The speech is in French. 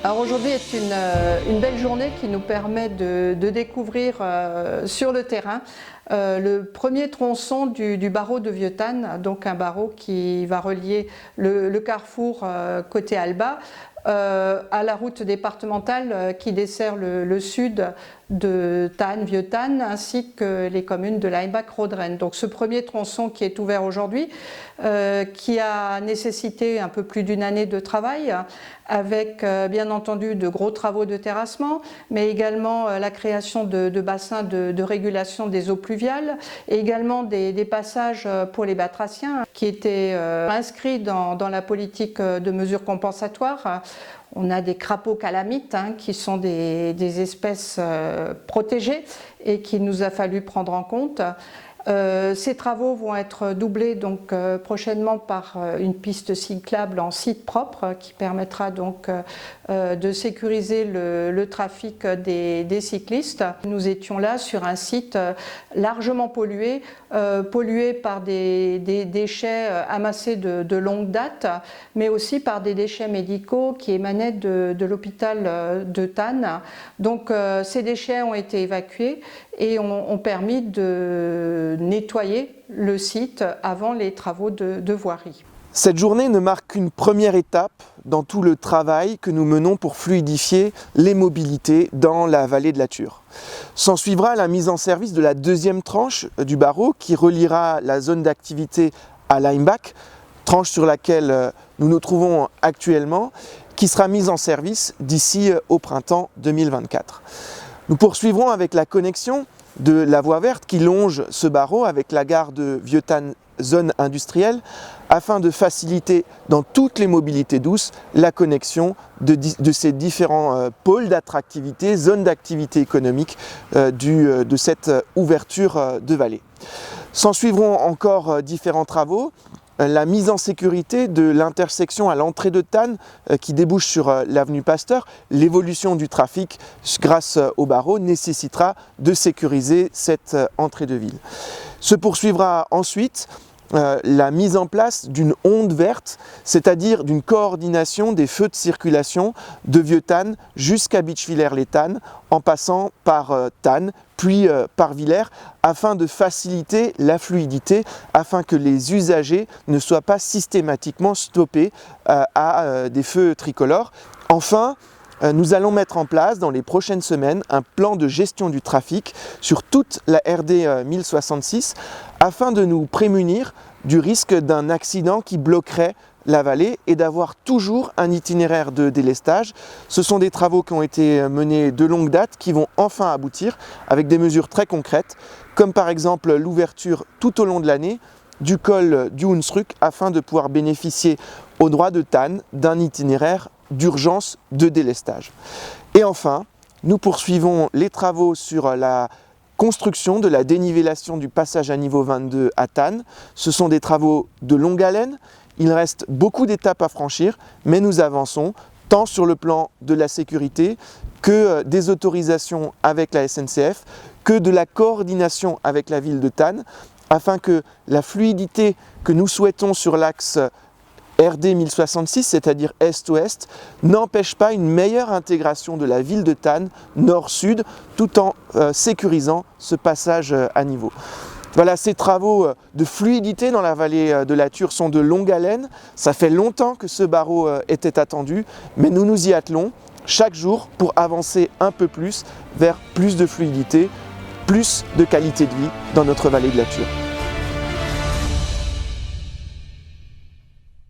Alors aujourd'hui est une belle journée qui nous permet de découvrir sur le terrain le premier tronçon du barreau de Vieux-Thann, donc un barreau qui va relier le carrefour côté Alba à la route départementale qui dessert le sud de Thann, Vieux-Thann, ainsi que les communes de Leimbach-Rodren. Donc ce premier tronçon qui est ouvert aujourd'hui, qui a nécessité un peu plus d'une année de travail, avec bien entendu de gros travaux de terrassement, mais également la création de bassins de régulation des eaux pluviales, et également des passages pour les batraciens qui étaient inscrits dans la politique de mesures compensatoires. On a des crapauds calamites qui sont des espèces protégées et qu'il nous a fallu prendre en compte. Ces travaux vont être doublés donc prochainement par une piste cyclable en site propre qui permettra donc de sécuriser le trafic des cyclistes. Nous étions là sur un site largement pollué par des déchets amassés de longue date, mais aussi par des déchets médicaux qui émanaient de l'hôpital de Thann. Donc ces déchets ont été évacués et ont permis de nettoyer le site avant les travaux de voirie. Cette journée ne marque qu'une première étape dans tout le travail que nous menons pour fluidifier les mobilités dans la vallée de la Thur. S'en suivra la mise en service de la deuxième tranche du barreau qui reliera la zone d'activité à Leimbach, tranche sur laquelle nous nous trouvons actuellement, qui sera mise en service d'ici au printemps 2024. Nous poursuivrons avec la connexion de la voie verte qui longe ce barreau avec la gare de Vieux-Thann zone industrielle afin de faciliter dans toutes les mobilités douces la connexion de ces différents pôles d'attractivité, zones d'activité économique de cette ouverture de vallée. S'en suivront encore différents travaux. La mise en sécurité de l'intersection à l'entrée de Thann qui débouche sur l'avenue Pasteur, l'évolution du trafic grâce au barreau nécessitera de sécuriser cette entrée de ville. Se poursuivra ensuite la mise en place d'une onde verte, c'est-à-dire d'une coordination des feux de circulation de Vieux-Thann jusqu'à Bitschwiller-les-Thann en passant par Thann puis par Villers afin de faciliter la fluidité, afin que les usagers ne soient pas systématiquement stoppés à des feux tricolores. Enfin, nous allons mettre en place dans les prochaines semaines un plan de gestion du trafic sur toute la RD 1066 afin de nous prémunir du risque d'un accident qui bloquerait la vallée et d'avoir toujours un itinéraire de délestage. Ce sont des travaux qui ont été menés de longue date qui vont enfin aboutir avec des mesures très concrètes comme par exemple l'ouverture tout au long de l'année du col du Hunsrück afin de pouvoir bénéficier au droit de Thann d'un itinéraire d'urgence de délestage. Et enfin, nous poursuivons les travaux sur la construction de la dénivellation du passage à niveau 22 à Thann. Ce sont des travaux de longue haleine. Il reste beaucoup d'étapes à franchir, mais nous avançons tant sur le plan de la sécurité que des autorisations avec la SNCF, que de la coordination avec la ville de Thann, afin que la fluidité que nous souhaitons sur l'axe RD 1066, c'est-à-dire est-ouest, n'empêche pas une meilleure intégration de la ville de Thann, nord-sud, tout en sécurisant ce passage à niveau. Voilà, ces travaux de fluidité dans la vallée de la Thur sont de longue haleine. Ça fait longtemps que ce barreau était attendu, mais nous nous y attelons chaque jour pour avancer un peu plus vers plus de fluidité, plus de qualité de vie dans notre vallée de la Thur.